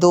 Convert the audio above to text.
2